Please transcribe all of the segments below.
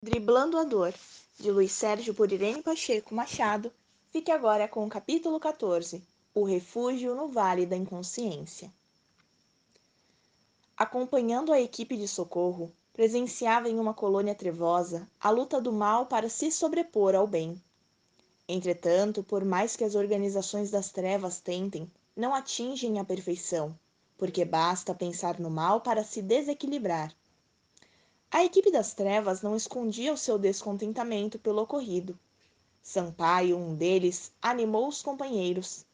Driblando a Dor, de Luiz Sérgio por Irene Pacheco Machado, fique agora com o capítulo 14, O Refúgio no Vale da Inconsciência. Acompanhando a equipe de socorro, presenciava em uma colônia trevosa a luta do mal para se sobrepor ao bem. Entretanto, por mais que as organizações das trevas tentem, não atingem a perfeição, porque basta pensar no mal para se desequilibrar. A equipe das trevas não escondia o seu descontentamento pelo ocorrido. Sampaio, um deles, animou os companheiros.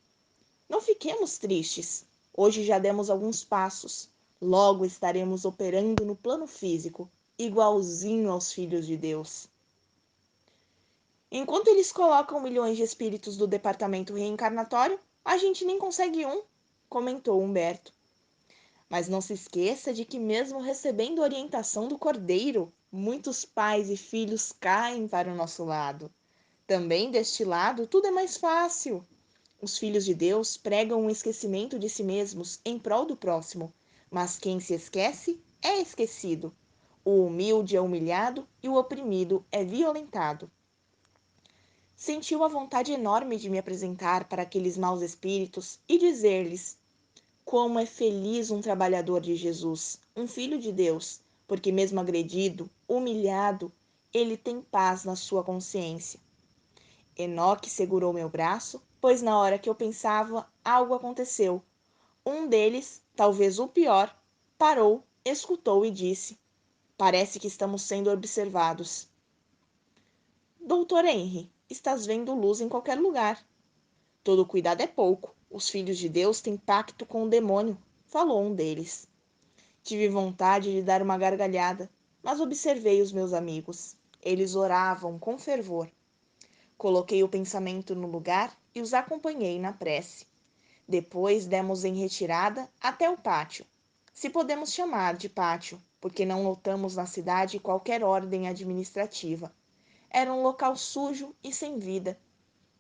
Não fiquemos tristes. Hoje já demos alguns passos. Logo estaremos operando no plano físico, igualzinho aos filhos de Deus. Enquanto eles colocam milhões de espíritos do departamento reencarnatório, a gente nem consegue um, comentou Humberto. Mas não se esqueça de que, mesmo recebendo orientação do Cordeiro, muitos pais e filhos caem para o nosso lado. Também deste lado, tudo é mais fácil. Os filhos de Deus pregam o esquecimento de si mesmos em prol do próximo, mas quem se esquece é esquecido. O humilde é humilhado e o oprimido é violentado. Sentiu a vontade enorme de me apresentar para aqueles maus espíritos e dizer-lhes: como é feliz um trabalhador de Jesus, um filho de Deus, porque mesmo agredido, humilhado, ele tem paz na sua consciência. Enoque segurou meu braço, pois na hora que eu pensava, algo aconteceu. Um deles, talvez o pior, parou, escutou e disse: parece que estamos sendo observados. Doutor Henry, estás vendo luz em qualquer lugar. Todo cuidado é pouco. Os filhos de Deus têm pacto com o demônio, falou um deles. Tive vontade de dar uma gargalhada, mas observei os meus amigos. Eles oravam com fervor. Coloquei o pensamento no lugar e os acompanhei na prece. Depois demos em retirada até o pátio, se podemos chamar de pátio, porque não notamos na cidade qualquer ordem administrativa. Era um local sujo e sem vida.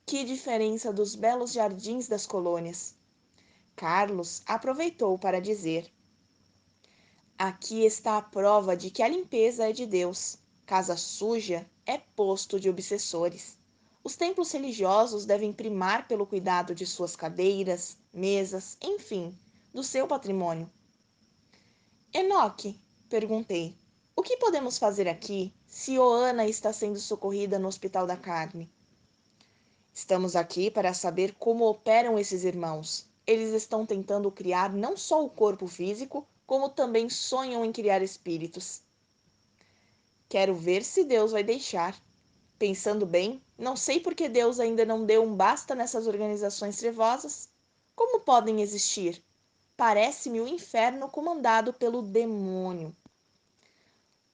Que diferença dos belos jardins das colônias! Carlos aproveitou para dizer: aqui está a prova de que a limpeza é de Deus. Casa suja é posto de obsessores. Os templos religiosos devem primar pelo cuidado de suas cadeiras, mesas, enfim, do seu patrimônio. Enoque, perguntei, o que podemos fazer aqui se Oana está sendo socorrida no Hospital da Carne? Estamos aqui para saber como operam esses irmãos. Eles estão tentando criar não só o corpo físico, como também sonham em criar espíritos. Quero ver se Deus vai deixar. Pensando bem, não sei por que Deus ainda não deu um basta nessas organizações trevosas. Como podem existir? Parece-me o inferno comandado pelo demônio.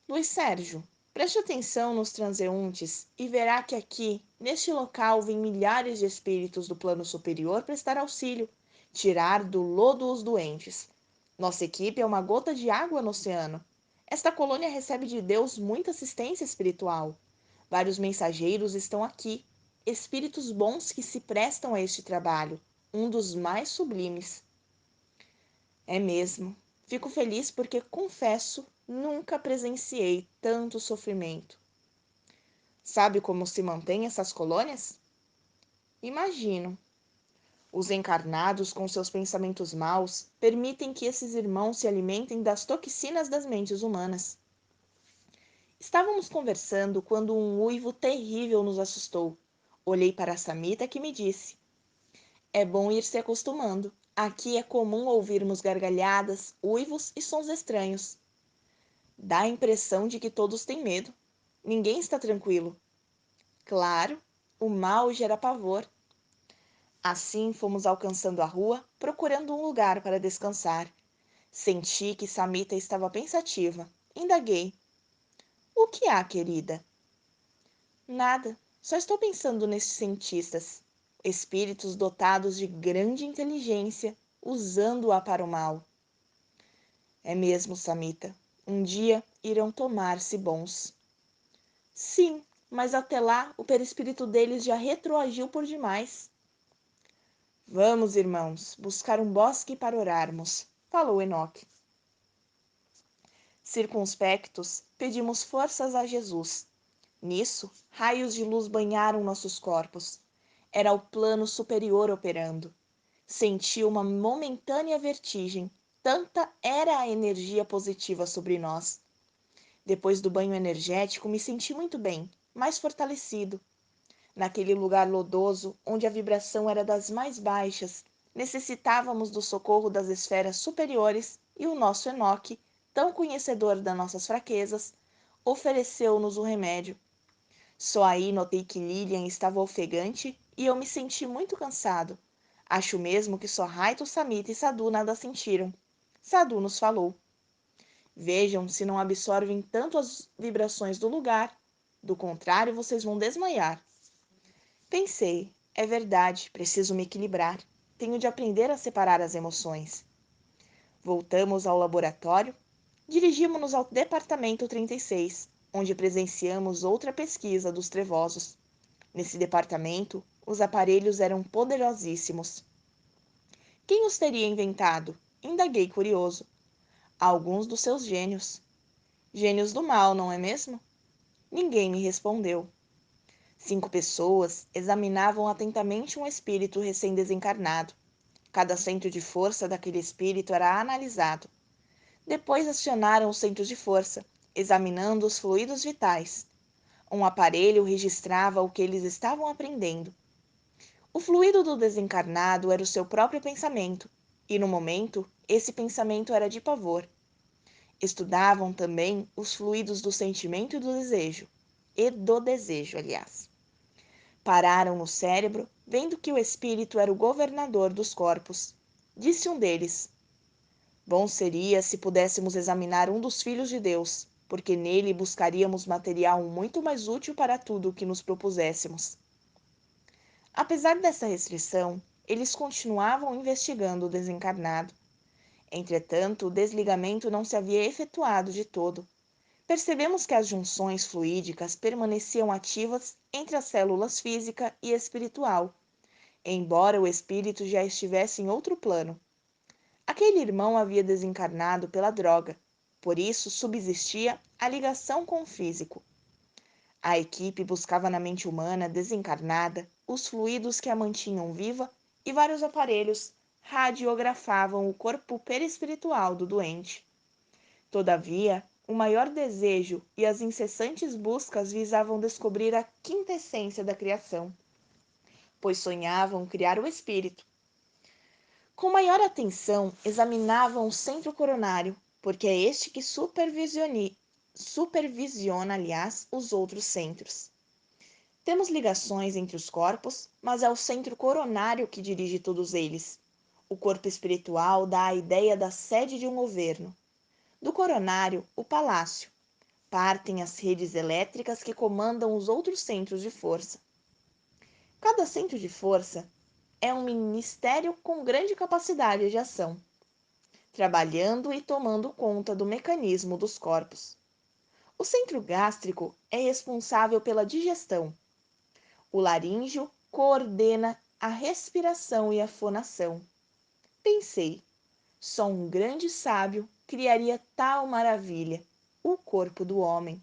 Luiz Sérgio, preste atenção nos transeuntes e verá que aqui, neste local, vêm milhares de espíritos do plano superior prestar auxílio, tirar do lodo os doentes. Nossa equipe é uma gota de água no oceano. Esta colônia recebe de Deus muita assistência espiritual. Vários mensageiros estão aqui, espíritos bons que se prestam a este trabalho, um dos mais sublimes. É mesmo. Fico feliz porque, confesso, nunca presenciei tanto sofrimento. Sabe como se mantêm essas colônias? Imagino. Os encarnados, com seus pensamentos maus, permitem que esses irmãos se alimentem das toxinas das mentes humanas. Estávamos conversando quando um uivo terrível nos assustou. Olhei para Samita que me disse: é bom ir se acostumando. Aqui é comum ouvirmos gargalhadas, uivos e sons estranhos. Dá a impressão de que todos têm medo. Ninguém está tranquilo. Claro, o mal gera pavor. Assim fomos alcançando a rua, procurando um lugar para descansar. Senti que Samita estava pensativa. Indaguei: o que há, querida? Nada, só estou pensando nesses cientistas, espíritos dotados de grande inteligência, usando-a para o mal. É mesmo, Samita. Um dia irão tornar-se bons. Sim, mas até lá o perispírito deles já retroagiu por demais. Vamos, irmãos, buscar um bosque para orarmos, falou Enoque. Circunspectos, pedimos forças a Jesus. Nisso, raios de luz banharam nossos corpos. Era o plano superior operando. Senti uma momentânea vertigem, tanta era a energia positiva sobre nós. Depois do banho energético, me senti muito bem, mais fortalecido. Naquele lugar lodoso, onde a vibração era das mais baixas, necessitávamos do socorro das esferas superiores e o nosso Enoque, tão conhecedor das nossas fraquezas, ofereceu-nos o remédio. Só aí notei que Lilian estava ofegante e eu me senti muito cansado. Acho mesmo que só Raito, Samita e Sadu nada sentiram. Sadu nos falou. Vejam se não absorvem tanto as vibrações do lugar. Do contrário, vocês vão desmaiar. Pensei, é verdade, preciso me equilibrar. Tenho de aprender a separar as emoções. Voltamos ao laboratório, dirigimos-nos ao departamento 36, onde presenciamos outra pesquisa dos trevosos. Nesse departamento, os aparelhos eram poderosíssimos. Quem os teria inventado? Indaguei curioso. Alguns dos seus gênios. Gênios do mal, não é mesmo? Ninguém me respondeu. 5 pessoas examinavam atentamente um espírito recém-desencarnado. Cada centro de força daquele espírito era analisado. Depois acionaram os centros de força, examinando os fluidos vitais. Um aparelho registrava o que eles estavam aprendendo. O fluido do desencarnado era o seu próprio pensamento, e no momento, esse pensamento era de pavor. Estudavam também os fluidos do sentimento e do desejo, aliás. Pararam no cérebro, vendo que o espírito era o governador dos corpos. Disse um deles: Bom seria se pudéssemos examinar um dos filhos de Deus, porque nele buscaríamos material muito mais útil para tudo o que nos propuséssemos. Apesar dessa restrição, eles continuavam investigando o desencarnado. Entretanto, o desligamento não se havia efetuado de todo. Percebemos que as junções fluídicas permaneciam ativas entre as células física e espiritual, embora o espírito já estivesse em outro plano. Aquele irmão havia desencarnado pela droga, por isso subsistia a ligação com o físico. A equipe buscava na mente humana desencarnada os fluidos que a mantinham viva e vários aparelhos radiografavam o corpo perispiritual do doente. Todavia, o maior desejo e as incessantes buscas visavam descobrir a quinta essência da criação, pois sonhavam criar o espírito. Com maior atenção, examinavam o centro coronário, porque é este que supervisiona, aliás, os outros centros. Temos ligações entre os corpos, mas é o centro coronário que dirige todos eles. O corpo espiritual dá a ideia da sede de um governo. Do coronário, o palácio. Partem as redes elétricas que comandam os outros centros de força. Cada centro de força é um ministério com grande capacidade de ação, trabalhando e tomando conta do mecanismo dos corpos. O centro gástrico é responsável pela digestão. O laríngeo coordena a respiração e a fonação. Pensei, só um grande sábio criaria tal maravilha, o corpo do homem.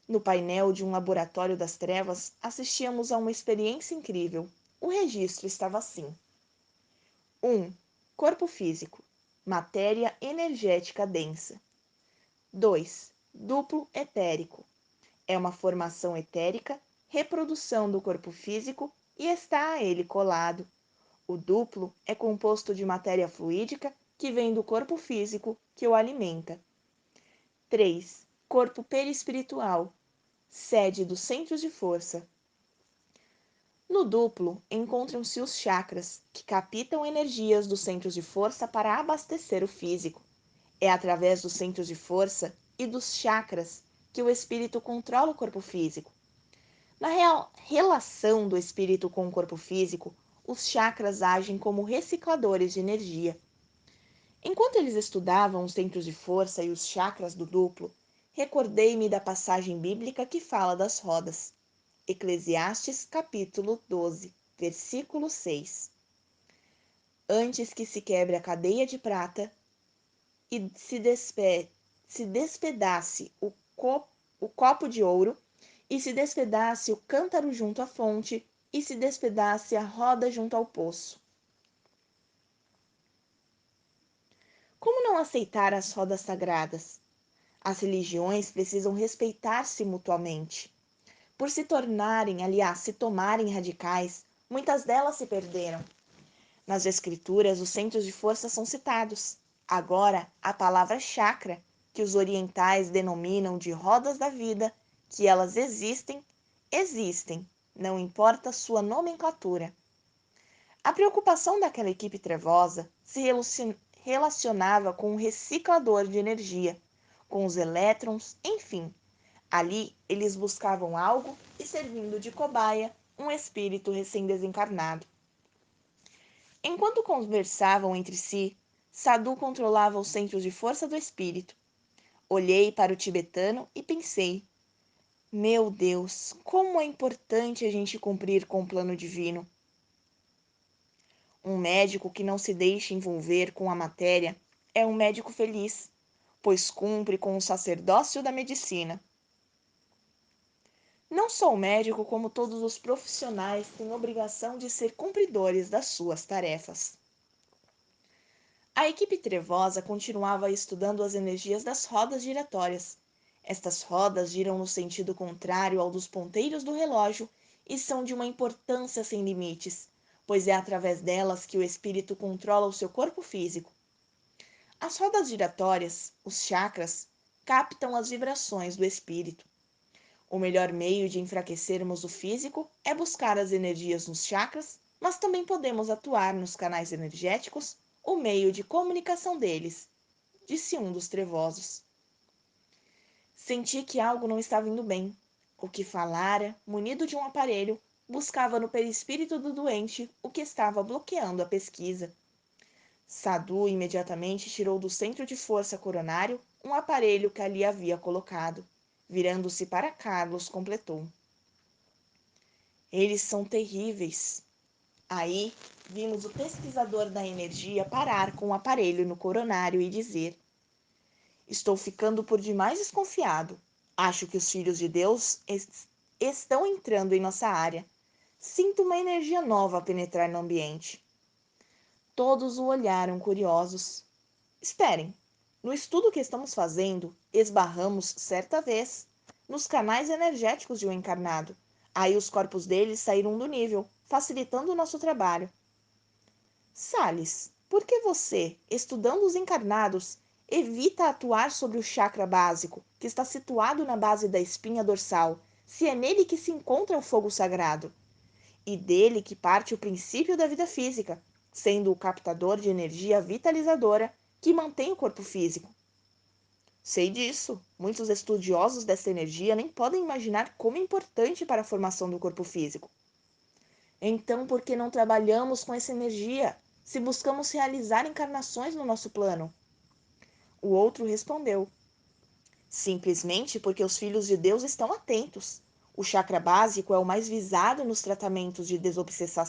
No painel de um laboratório das trevas, assistíamos a uma experiência incrível. O registro estava assim: 1. Corpo físico. Matéria energética densa. 2. Duplo etérico. É uma formação etérica, reprodução do corpo físico e está a ele colado. O duplo é composto de matéria fluídica que vem do corpo físico que o alimenta. 3. Corpo perispiritual. Sede dos centros de força. No duplo, encontram-se os chakras, que captam energias dos centros de força para abastecer o físico. É através dos centros de força e dos chakras que o espírito controla o corpo físico. Na relação do espírito com o corpo físico, os chakras agem como recicladores de energia. Enquanto eles estudavam os centros de força e os chakras do duplo, recordei-me da passagem bíblica que fala das rodas. Eclesiastes capítulo 12, versículo 6. Antes que se quebre a cadeia de prata e se despedace o copo de ouro, e se despedace o cântaro junto à fonte, e se despedace a roda junto ao poço. Como não aceitar as rodas sagradas? As religiões precisam respeitar-se mutuamente. Por se tornarem, aliás, se tomarem radicais, muitas delas se perderam. Nas escrituras, os centros de força são citados. Agora, a palavra chakra, que os orientais denominam de rodas da vida, que elas existem, existem, não importa sua nomenclatura. A preocupação daquela equipe trevosa se relacionava com o reciclador de energia, com os elétrons, enfim. Ali eles buscavam algo e, servindo de cobaia, um espírito recém-desencarnado. Enquanto conversavam entre si, Sadhu controlava os centros de força do espírito. Olhei para o tibetano e pensei: meu Deus, como é importante a gente cumprir com o plano divino. Um médico que não se deixa envolver com a matéria é um médico feliz, pois cumpre com o sacerdócio da medicina. Não sou médico como todos os profissionais têm obrigação de ser cumpridores das suas tarefas. A equipe trevosa continuava estudando as energias das rodas giratórias. Estas rodas giram no sentido contrário ao dos ponteiros do relógio e são de uma importância sem limites, pois é através delas que o espírito controla o seu corpo físico. As rodas giratórias, os chakras, captam as vibrações do espírito. O melhor meio de enfraquecermos o físico é buscar as energias nos chakras, mas também podemos atuar nos canais energéticos, o meio de comunicação deles, disse um dos trevosos. Senti que algo não estava indo bem. O que falara, munido de um aparelho, buscava no perispírito do doente o que estava bloqueando a pesquisa. Sadhu imediatamente tirou do centro de força coronário um aparelho que ali havia colocado. Virando-se para Carlos, completou: eles são terríveis. Aí vimos o pesquisador da energia parar com o aparelho no coronário e dizer: estou ficando por demais desconfiado. Acho que os filhos de Deus estão entrando em nossa área. Sinto uma energia nova penetrar no ambiente. Todos o olharam curiosos. Esperem, no estudo que estamos fazendo, esbarramos certa vez nos canais energéticos de um encarnado. Aí os corpos deles saíram do nível, facilitando o nosso trabalho. Salles, por que você, estudando os encarnados, evita atuar sobre o chakra básico, que está situado na base da espinha dorsal, se é nele que se encontra o fogo sagrado, e dele que parte o princípio da vida física, sendo o captador de energia vitalizadora que mantém o corpo físico? Sei disso. Muitos estudiosos dessa energia nem podem imaginar como é importante para a formação do corpo físico. Então, por que não trabalhamos com essa energia, se buscamos realizar encarnações no nosso plano? O outro respondeu: simplesmente porque os filhos de Deus estão atentos. O chakra básico é o mais visado nos tratamentos de desobsessão,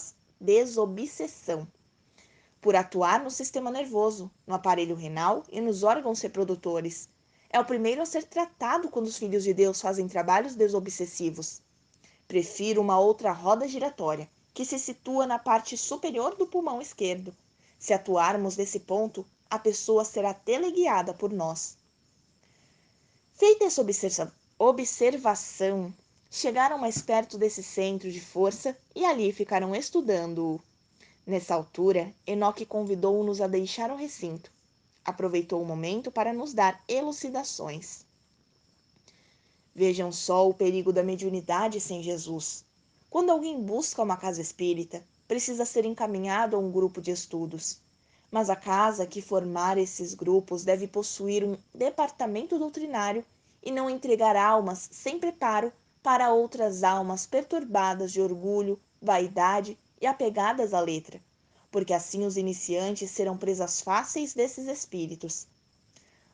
por atuar no sistema nervoso, no aparelho renal e nos órgãos reprodutores. É o primeiro a ser tratado quando os filhos de Deus fazem trabalhos desobsessivos. Prefiro uma outra roda giratória, que se situa na parte superior do pulmão esquerdo. Se atuarmos nesse ponto, a pessoa será teleguiada por nós. Feita essa observação, chegaram mais perto desse centro de força e ali ficaram estudando-o. Nessa altura, Enoque convidou-nos a deixar o recinto. Aproveitou o momento para nos dar elucidações. Vejam só o perigo da mediunidade sem Jesus. Quando alguém busca uma casa espírita, precisa ser encaminhado a um grupo de estudos. Mas a casa que formar esses grupos deve possuir um departamento doutrinário e não entregar almas sem preparo para outras almas perturbadas de orgulho, vaidade e apegadas à letra, porque assim os iniciantes serão presas fáceis desses espíritos.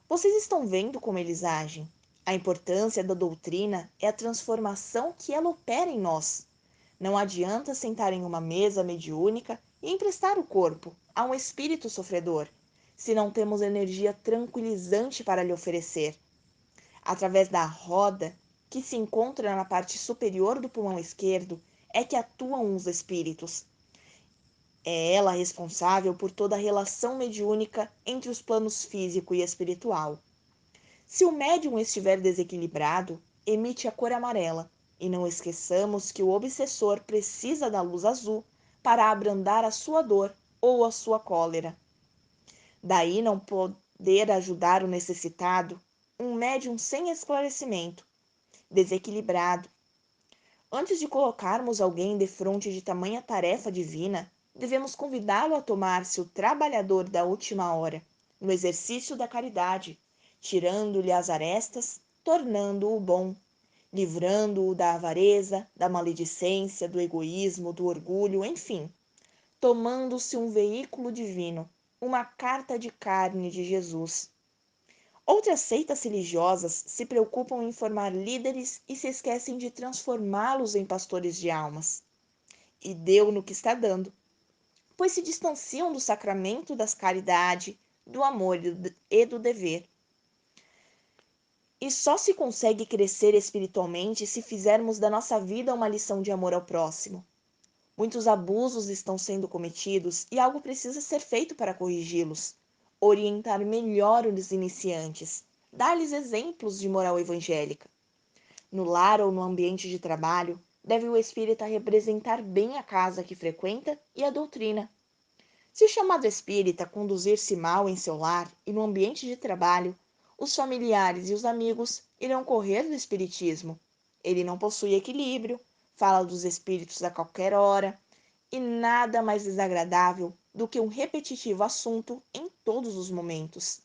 Vocês estão vendo como eles agem? A importância da doutrina é a transformação que ela opera em nós. Não adianta sentar em uma mesa mediúnica e emprestar o corpo a um espírito sofredor, se não temos energia tranquilizante para lhe oferecer. Através da roda que se encontra na parte superior do pulmão esquerdo, é que atuam os espíritos. É ela responsável por toda a relação mediúnica entre os planos físico e espiritual. Se o médium estiver desequilibrado, emite a cor amarela, e não esqueçamos que o obsessor precisa da luz azul para abrandar a sua dor ou a sua cólera. Daí não poder ajudar o necessitado, um médium sem esclarecimento, desequilibrado. Antes de colocarmos alguém defronte de tamanha tarefa divina, devemos convidá-lo a tornar-se o trabalhador da última hora, no exercício da caridade, tirando-lhe as arestas, tornando-o bom, livrando-o da avareza, da maledicência, do egoísmo, do orgulho, enfim, tomando-se um veículo divino, uma carta de carne de Jesus. Outras seitas religiosas se preocupam em formar líderes e se esquecem de transformá-los em pastores de almas. E deu no que está dando, pois se distanciam do sacramento das caridade, do amor e do dever. E só se consegue crescer espiritualmente se fizermos da nossa vida uma lição de amor ao próximo. Muitos abusos estão sendo cometidos e algo precisa ser feito para corrigi-los, orientar melhor os iniciantes, dar-lhes exemplos de moral evangélica. No lar ou no ambiente de trabalho, deve o espírita representar bem a casa que frequenta e a doutrina. Se o chamado espírita conduzir-se mal em seu lar e no ambiente de trabalho, os familiares e os amigos irão correr do espiritismo. Ele não possui equilíbrio, fala dos espíritos a qualquer hora, e nada mais desagradável do que um repetitivo assunto em todos os momentos.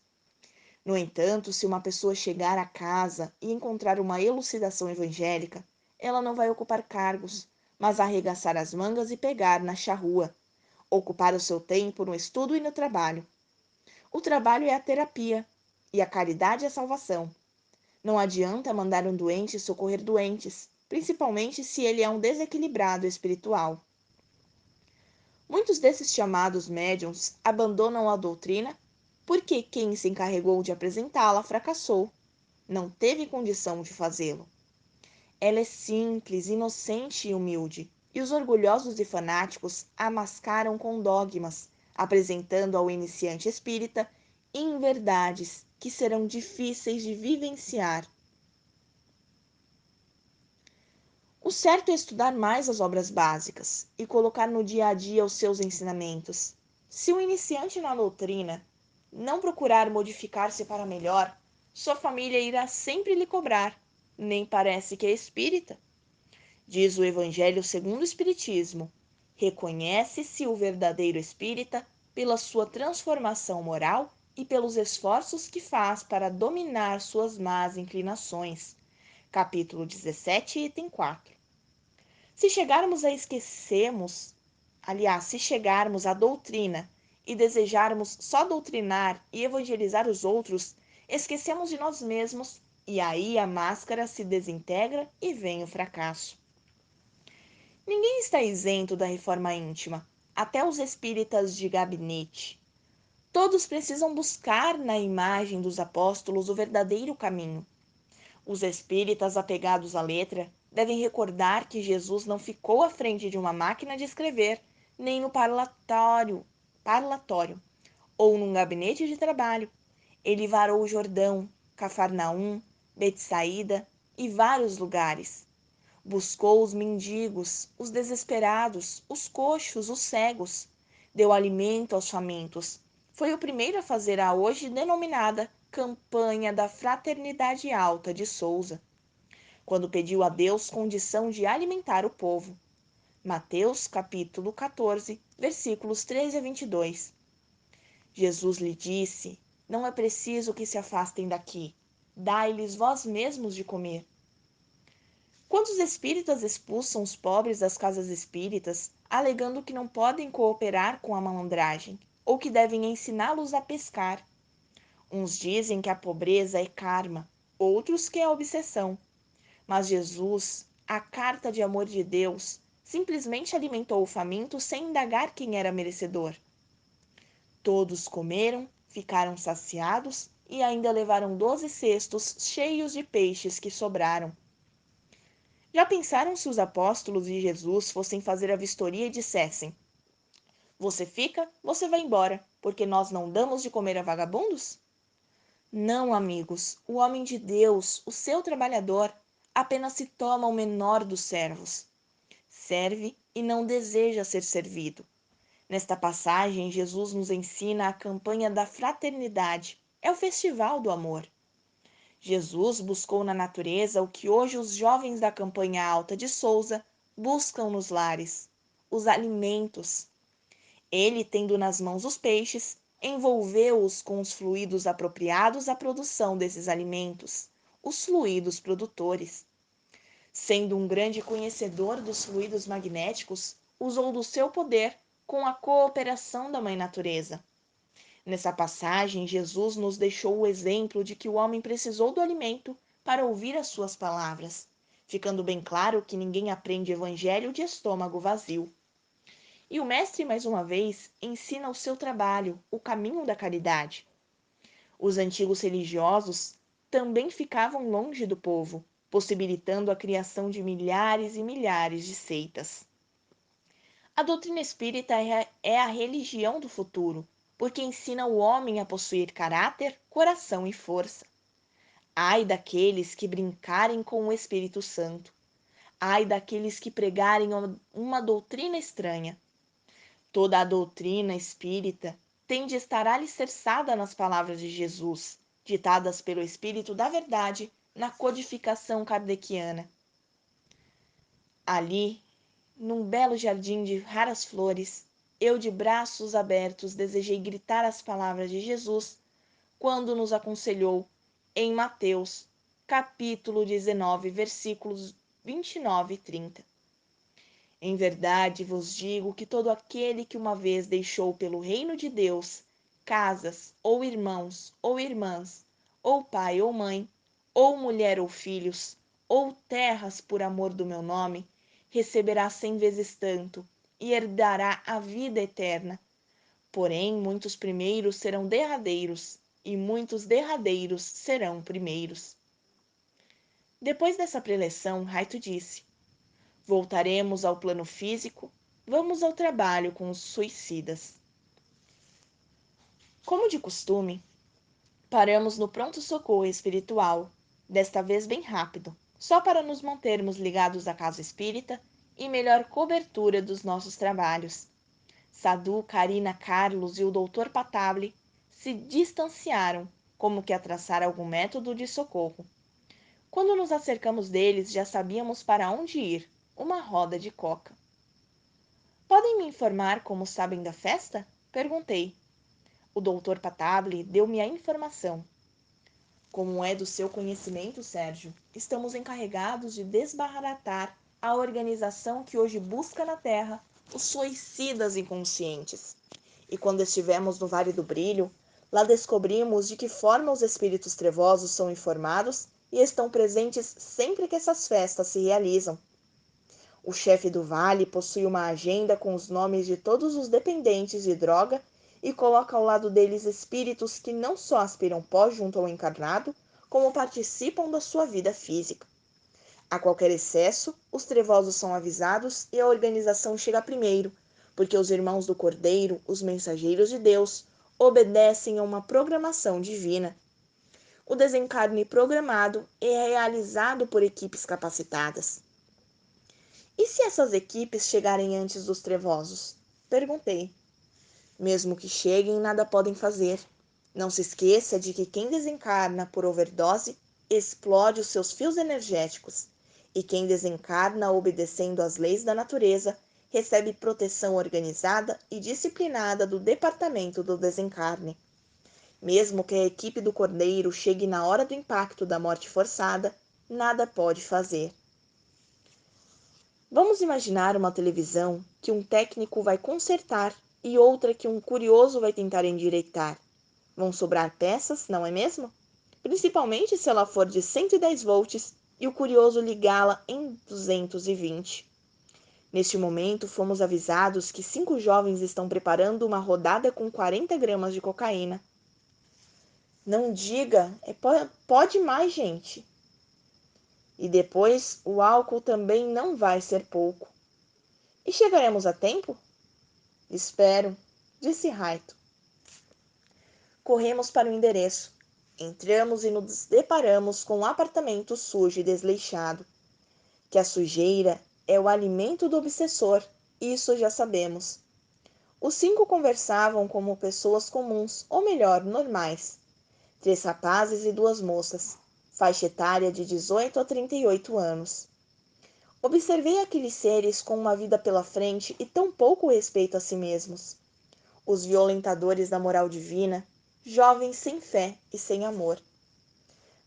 No entanto, se uma pessoa chegar à casa e encontrar uma elucidação evangélica, ela não vai ocupar cargos, mas arregaçar as mangas e pegar na charrua, ocupar o seu tempo no estudo e no trabalho. O trabalho é a terapia, e a caridade é a salvação. Não adianta mandar um doente socorrer doentes, principalmente se ele é um desequilibrado espiritual. Muitos desses chamados médiuns abandonam a doutrina porque quem se encarregou de apresentá-la fracassou, não teve condição de fazê-lo. Ela é simples, inocente e humilde, e os orgulhosos e fanáticos a mascaram com dogmas, apresentando ao iniciante espírita inverdades que serão difíceis de vivenciar. O certo é estudar mais as obras básicas e colocar no dia a dia os seus ensinamentos. Se o iniciante na doutrina não procurar modificar-se para melhor, sua família irá sempre lhe cobrar. Nem parece que é espírita. Diz o Evangelho segundo o Espiritismo: reconhece-se o verdadeiro espírita pela sua transformação moral e pelos esforços que faz para dominar suas más inclinações. Capítulo 17, item 4. Se chegarmos a esquecermos, se chegarmos à doutrina e desejarmos só doutrinar e evangelizar os outros, esquecemos de nós mesmos e aí a máscara se desintegra e vem o fracasso. Ninguém está isento da reforma íntima, até os espíritas de gabinete. Todos precisam buscar na imagem dos apóstolos o verdadeiro caminho. Os espíritas apegados à letra devem recordar que Jesus não ficou à frente de uma máquina de escrever, nem no parlatório ou num gabinete de trabalho. Ele varou o Jordão, Cafarnaum, Betsaída e vários lugares. Buscou os mendigos, os desesperados, os coxos, os cegos. Deu alimento aos famintos. Foi o primeiro a fazer a hoje denominada Campanha da Fraternidade Alta de Souza, quando pediu a Deus condição de alimentar o povo. Mateus capítulo 14, versículos 13 a 22. Jesus lhe disse: não é preciso que se afastem daqui. Dai-lhes vós mesmos de comer. Quantos espíritas expulsam os pobres das casas espíritas, alegando que não podem cooperar com a malandragem, ou que devem ensiná-los a pescar? Uns dizem que a pobreza é karma, outros que é obsessão. Mas Jesus, a carta de amor de Deus, simplesmente alimentou o faminto sem indagar quem era merecedor. Todos comeram, ficaram saciados e ainda levaram 12 cestos cheios de peixes que sobraram. Já pensaram se os apóstolos de Jesus fossem fazer a vistoria e dissessem: você fica, você vai embora, porque nós não damos de comer a vagabundos? Não, amigos, o homem de Deus, o seu trabalhador, apenas se toma o menor dos servos. Serve e não deseja ser servido. Nesta passagem, Jesus nos ensina a campanha da fraternidade. É o festival do amor. Jesus buscou na natureza o que hoje os jovens da campanha alta de Souza buscam nos lares: os alimentos. Ele, tendo nas mãos os peixes, envolveu-os com os fluidos apropriados à produção desses alimentos, os fluidos produtores. Sendo um grande conhecedor dos fluidos magnéticos, usou do seu poder com a cooperação da Mãe Natureza. Nessa passagem, Jesus nos deixou o exemplo de que o homem precisou do alimento para ouvir as suas palavras, ficando bem claro que ninguém aprende evangelho de estômago vazio. E o Mestre, mais uma vez, ensina o seu trabalho, o caminho da caridade. Os antigos religiosos também ficavam longe do povo, possibilitando a criação de milhares e milhares de seitas. A doutrina espírita é a religião do futuro, porque ensina o homem a possuir caráter, coração e força. Ai daqueles que brincarem com o Espírito Santo. Ai daqueles que pregarem uma doutrina estranha. Toda a doutrina espírita tem de estar alicerçada nas palavras de Jesus, ditadas pelo Espírito da Verdade na codificação kardeciana. Ali, num belo jardim de raras flores, eu de braços abertos desejei gritar as palavras de Jesus quando nos aconselhou em Mateus, capítulo 19, versículos 29 e 30. Em verdade vos digo que todo aquele que uma vez deixou pelo reino de Deus casas, ou irmãos, ou irmãs, ou pai ou mãe, ou mulher ou filhos, ou terras por amor do meu nome, receberá 100 vezes tanto e herdará a vida eterna. Porém, muitos primeiros serão derradeiros, e muitos derradeiros serão primeiros. Depois dessa preleção, Raito disse: voltaremos ao plano físico, vamos ao trabalho com os suicidas. Como de costume, paramos no pronto-socorro espiritual, desta vez bem rápido, só para nos mantermos ligados à casa espírita e melhor cobertura dos nossos trabalhos. Sadu, Karina, Carlos e o Dr. Patable se distanciaram, como que a traçar algum método de socorro. Quando nos acercamos deles, já sabíamos para onde ir, uma roda de coca. Podem me informar como sabem da festa? Perguntei. O doutor Patable deu-me a informação. Como é do seu conhecimento, Sérgio, estamos encarregados de desbaratar a organização que hoje busca na Terra os suicidas inconscientes. E quando estivemos no Vale do Brilho, lá descobrimos de que forma os espíritos trevosos são informados e estão presentes sempre que essas festas se realizam. O chefe do vale possui uma agenda com os nomes de todos os dependentes de droga e coloca ao lado deles espíritos que não só aspiram pó junto ao encarnado, como participam da sua vida física. A qualquer excesso, os trevosos são avisados e a organização chega primeiro, porque os irmãos do Cordeiro, os mensageiros de Deus, obedecem a uma programação divina. O desencarne programado é realizado por equipes capacitadas. E se essas equipes chegarem antes dos trevosos? Perguntei. Mesmo que cheguem, nada podem fazer. Não se esqueça de que quem desencarna por overdose explode os seus fios energéticos, e quem desencarna obedecendo às leis da natureza recebe proteção organizada e disciplinada do Departamento do Desencarne. Mesmo que a equipe do Cordeiro chegue na hora do impacto da morte forçada, nada pode fazer. Vamos imaginar uma televisão que um técnico vai consertar e outra que um curioso vai tentar endireitar. Vão sobrar peças, não é mesmo? Principalmente se ela for de 110 volts e o curioso ligá-la em 220. Neste momento, fomos avisados que 5 jovens estão preparando uma rodada com 40 gramas de cocaína. Não diga, pode mais, gente. E depois o álcool também não vai ser pouco. E chegaremos a tempo? Espero, disse Raito. Corremos para o endereço. Entramos e nos deparamos com um apartamento sujo e desleixado. Que a sujeira é o alimento do obsessor, isso já sabemos. Os 5 conversavam como pessoas comuns, ou melhor, normais. 3 rapazes e 2 moças, faixa etária de 18 a 38 anos. Observei aqueles seres com uma vida pela frente e tão pouco respeito a si mesmos. Os violentadores da moral divina, jovens sem fé e sem amor.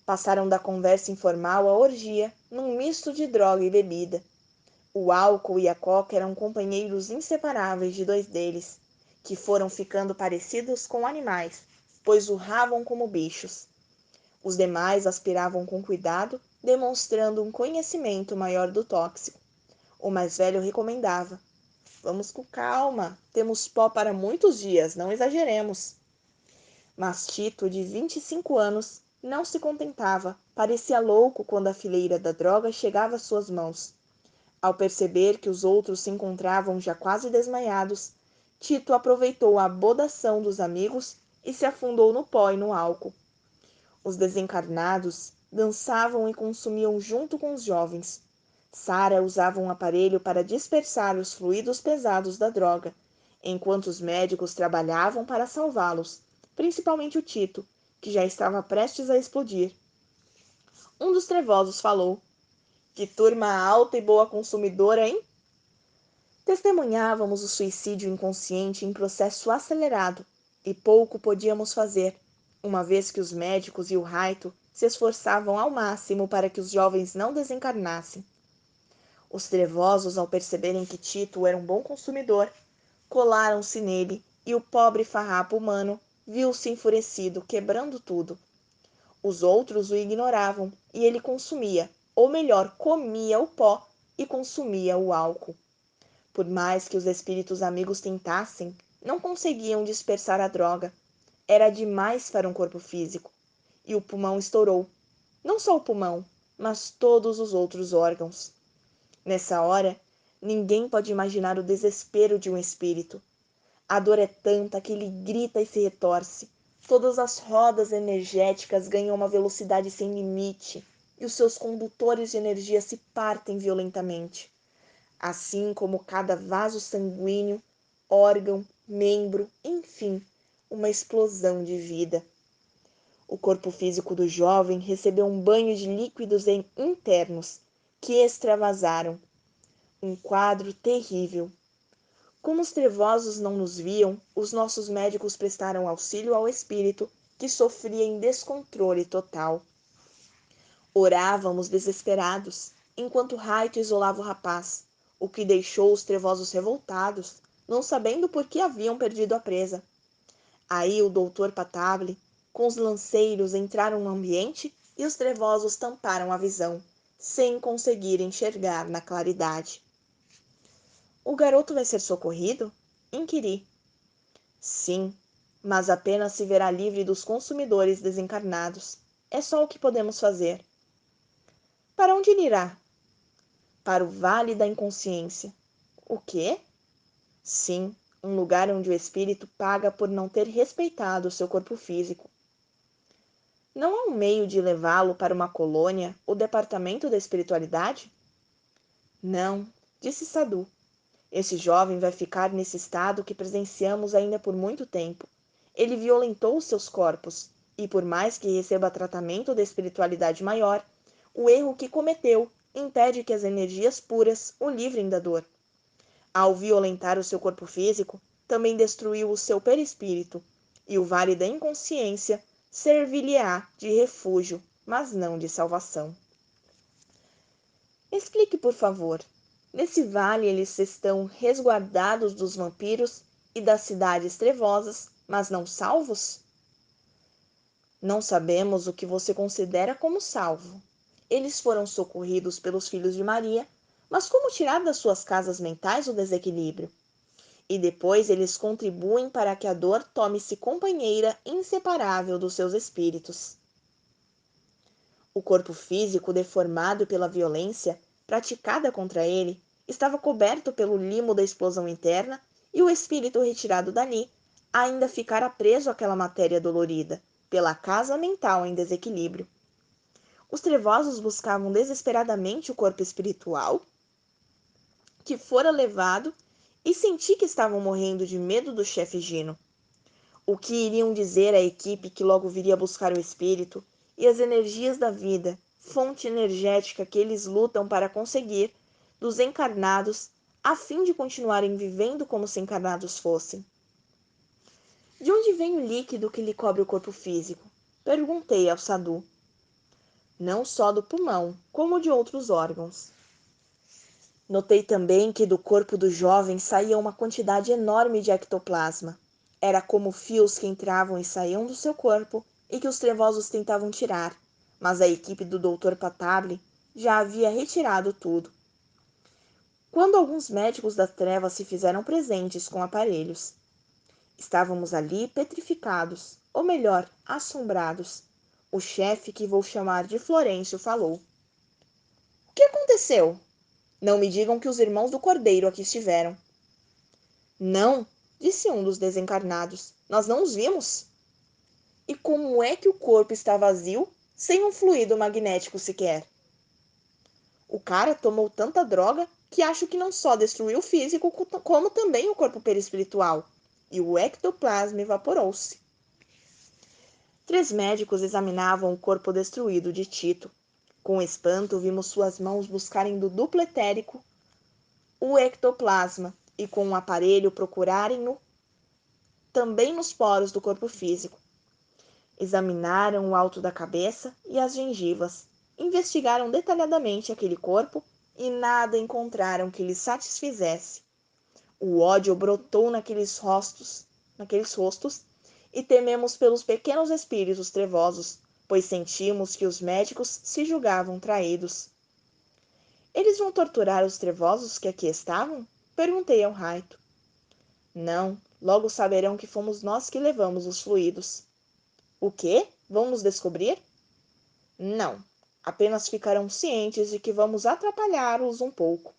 Passaram da conversa informal à orgia, num misto de droga e bebida. O álcool e a coca eram companheiros inseparáveis de 2 deles, que foram ficando parecidos com animais, pois urravam como bichos. Os demais aspiravam com cuidado, demonstrando um conhecimento maior do tóxico. O mais velho recomendava: vamos com calma, temos pó para muitos dias, não exageremos. Mas Tito, de 25 anos, não se contentava, parecia louco quando a fileira da droga chegava às suas mãos. Ao perceber que os outros se encontravam já quase desmaiados, Tito aproveitou a abodação dos amigos e se afundou no pó e no álcool. Os desencarnados dançavam e consumiam junto com os jovens. Sara usava um aparelho para dispersar os fluidos pesados da droga, enquanto os médicos trabalhavam para salvá-los, principalmente o Tito, que já estava prestes a explodir. Um dos trevosos falou: que turma alta e boa consumidora, hein? Testemunhávamos o suicídio inconsciente em processo acelerado, e pouco podíamos fazer, uma vez que os médicos e o Raito se esforçavam ao máximo para que os jovens não desencarnassem. Os trevosos, ao perceberem que Tito era um bom consumidor, colaram-se nele, e o pobre farrapo humano viu-se enfurecido, quebrando tudo. Os outros o ignoravam, e ele consumia, ou melhor, comia o pó e consumia o álcool. Por mais que os espíritos amigos tentassem, não conseguiam dispersar a droga. Era demais para um corpo físico. E o pulmão estourou. Não só o pulmão, mas todos os outros órgãos. Nessa hora, ninguém pode imaginar o desespero de um espírito. A dor é tanta que ele grita e se retorce. Todas as rodas energéticas ganham uma velocidade sem limite, e os seus condutores de energia se partem violentamente, assim como cada vaso sanguíneo, órgão, membro, enfim, uma explosão de vida. O corpo físico do jovem recebeu um banho de líquidos internos que extravasaram. Um quadro terrível. Como os trevosos não nos viam, os nossos médicos prestaram auxílio ao espírito, que sofria em descontrole total. Orávamos desesperados, enquanto Raito isolava o rapaz, o que deixou os trevosos revoltados, não sabendo por que haviam perdido a presa. Aí o doutor Patable, com os lanceiros, entraram no ambiente e os trevosos tamparam a visão, sem conseguir enxergar na claridade. O garoto vai ser socorrido? Inquiri. Sim, mas apenas se verá livre dos consumidores desencarnados. É só o que podemos fazer. Para onde ele irá? Para o Vale da Inconsciência. O quê? Sim, um lugar onde o espírito paga por não ter respeitado o seu corpo físico. Não há um meio de levá-lo para uma colônia, o departamento da espiritualidade? Não, disse Sadu. Esse jovem vai ficar nesse estado que presenciamos ainda por muito tempo. Ele violentou os seus corpos, e por mais que receba tratamento da espiritualidade maior, o erro que cometeu impede que as energias puras o livrem da dor. Ao violentar o seu corpo físico, também destruiu o seu perispírito, e o vale da inconsciência servir-lhe-á de refúgio, mas não de salvação. Explique, por favor. Nesse vale eles estão resguardados dos vampiros e das cidades trevosas, mas não salvos? Não sabemos o que você considera como salvo. Eles foram socorridos pelos filhos de Maria, mas como tirar das suas casas mentais o desequilíbrio? E depois eles contribuem para que a dor tome-se companheira inseparável dos seus espíritos. O corpo físico, deformado pela violência praticada contra ele, estava coberto pelo limo da explosão interna e o espírito retirado dali ainda ficara preso àquela matéria dolorida, pela casa mental em desequilíbrio. Os trevosos buscavam desesperadamente o corpo espiritual, que fora levado, e senti que estavam morrendo de medo do chefe Gino. O que iriam dizer à equipe que logo viria buscar o espírito e as energias da vida, fonte energética que eles lutam para conseguir, dos encarnados, a fim de continuarem vivendo como se encarnados fossem? De onde vem o líquido que lhe cobre o corpo físico? Perguntei ao Sadu. Não só do pulmão, como de outros órgãos. Notei também que do corpo do jovem saía uma quantidade enorme de ectoplasma. Era como fios que entravam e saíam do seu corpo e que os trevosos tentavam tirar, mas a equipe do Dr. Patable já havia retirado tudo. Quando alguns médicos das trevas se fizeram presentes com aparelhos, estávamos ali petrificados, ou melhor, assombrados. O chefe, que vou chamar de Florencio, falou: "O que aconteceu? Não me digam que os irmãos do Cordeiro aqui estiveram." "Não", disse um dos desencarnados, "nós não os vimos." "E como é que o corpo está vazio, sem um fluido magnético sequer?" "O cara tomou tanta droga que acho que não só destruiu o físico, como também o corpo perispiritual, e o ectoplasma evaporou-se." 3 médicos examinavam o corpo destruído de Tito. Com espanto, vimos suas mãos buscarem do duplo etérico o ectoplasma e com um aparelho procurarem-no também nos poros do corpo físico. Examinaram o alto da cabeça e as gengivas, investigaram detalhadamente aquele corpo e nada encontraram que lhes satisfizesse. O ódio brotou naqueles rostos, e tememos pelos pequenos espíritos trevosos, pois sentimos que os médicos se julgavam traídos. "Eles vão torturar os trevosos que aqui estavam?" Perguntei ao Raito. "Não, logo saberão que fomos nós que levamos os fluidos." "O quê? Vão nos descobrir?" "Não, apenas ficarão cientes de que vamos atrapalhá-los um pouco."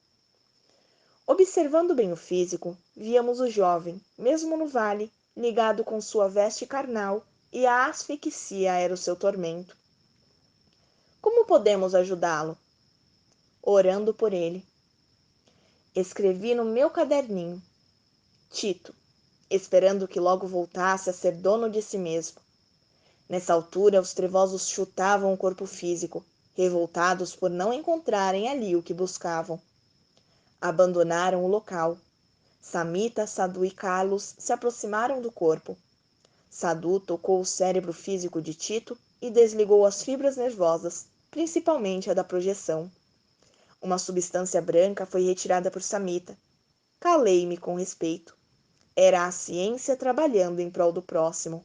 Observando bem o físico, víamos o jovem, mesmo no vale, ligado com sua veste carnal, e a asfixia era o seu tormento. "Como podemos ajudá-lo?" "Orando por ele." Escrevi no meu caderninho: Tito, esperando que logo voltasse a ser dono de si mesmo. Nessa altura, os trevosos chutavam o corpo físico, revoltados por não encontrarem ali o que buscavam. Abandonaram o local. Samita, Sadu e Carlos se aproximaram do corpo. Sadu tocou o cérebro físico de Tito e desligou as fibras nervosas, principalmente a da projeção. Uma substância branca foi retirada por Samita. Calei-me com respeito. Era a ciência trabalhando em prol do próximo.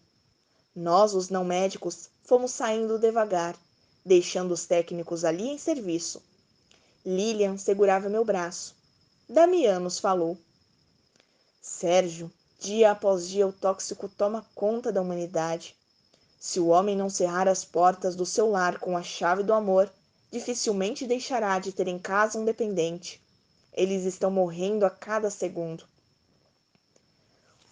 Nós, os não médicos, fomos saindo devagar, deixando os técnicos ali em serviço. Lilian segurava meu braço. Damianos falou: "Sérgio, dia após dia o tóxico toma conta da humanidade. Se o homem não cerrar as portas do seu lar com a chave do amor, dificilmente deixará de ter em casa um dependente. Eles estão morrendo a cada segundo."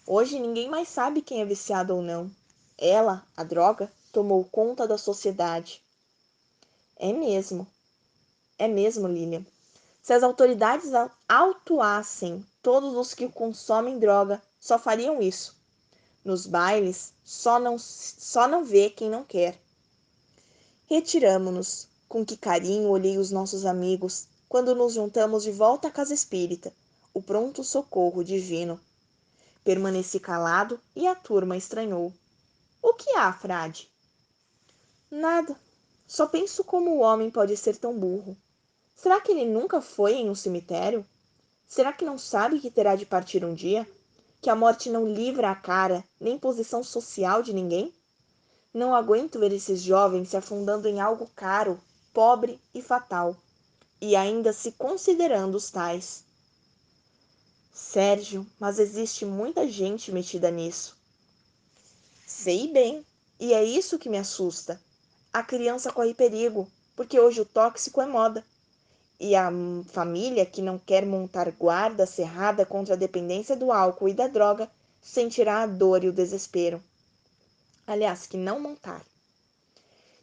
Hoje ninguém mais sabe quem é viciado ou não. Ela, a droga, tomou conta da sociedade. É mesmo. É mesmo, Lilian. Se as autoridades autuassem todos os que consomem droga, só fariam isso. Nos bailes, só não vê quem não quer. Retiramo-nos. Com que carinho olhei os nossos amigos quando nos juntamos de volta à casa espírita, o pronto-socorro divino. Permaneci calado e a turma estranhou. "O que há, frade?" "Nada. Só penso como o homem pode ser tão burro. Será que ele nunca foi em um cemitério? Será que não sabe que terá de partir um dia? Que a morte não livra a cara, nem posição social de ninguém? Não aguento ver esses jovens se afundando em algo caro, pobre e fatal, e ainda se considerando os tais." "Sérgio, mas existe muita gente metida nisso." "Sei bem, e é isso que me assusta. A criança corre perigo, porque hoje o tóxico é moda. E a família que não quer montar guarda cerrada contra a dependência do álcool e da droga sentirá a dor e o desespero. Aliás, que não montar.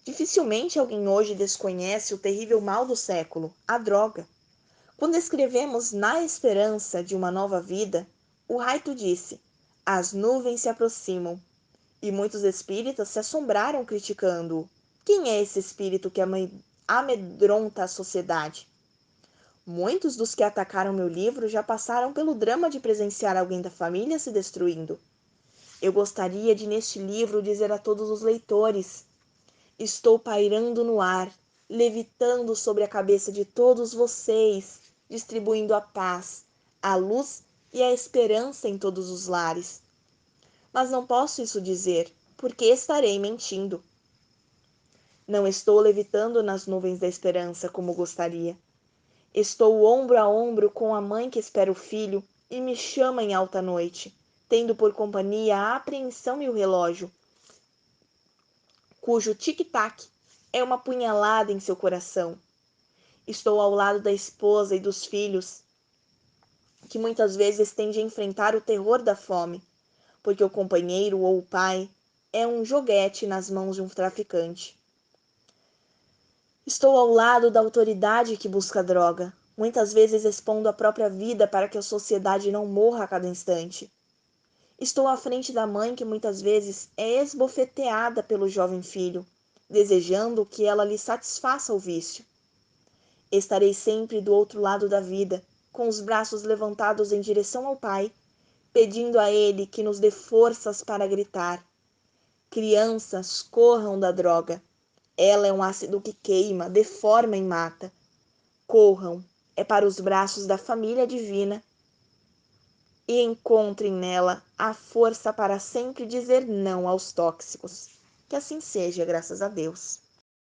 Dificilmente alguém hoje desconhece o terrível mal do século, a droga. Quando escrevemos Na Esperança de uma Nova Vida, o Raito disse: As nuvens se aproximam. E muitos espíritas se assombraram criticando-o. Quem é esse espírito que amedronta a sociedade? Muitos dos que atacaram meu livro já passaram pelo drama de presenciar alguém da família se destruindo. Eu gostaria de, neste livro, dizer a todos os leitores: estou pairando no ar, levitando sobre a cabeça de todos vocês, distribuindo a paz, a luz e a esperança em todos os lares. Mas não posso isso dizer, porque estarei mentindo. Não estou levitando nas nuvens da esperança como gostaria. Estou ombro a ombro com a mãe que espera o filho e me chama em alta noite, tendo por companhia a apreensão e o relógio, cujo tic-tac é uma punhalada em seu coração. Estou ao lado da esposa e dos filhos, que muitas vezes tende a enfrentar o terror da fome, porque o companheiro ou o pai é um joguete nas mãos de um traficante. Estou ao lado da autoridade que busca droga, muitas vezes expondo a própria vida para que a sociedade não morra a cada instante. Estou à frente da mãe que muitas vezes é esbofeteada pelo jovem filho, desejando que ela lhe satisfaça o vício. Estarei sempre do outro lado da vida, com os braços levantados em direção ao Pai, pedindo a Ele que nos dê forças para gritar: crianças, corram da droga. Ela é um ácido que queima, deforma e mata. Corram, é para os braços da família divina e encontrem nela a força para sempre dizer não aos tóxicos. Que assim seja, graças a Deus.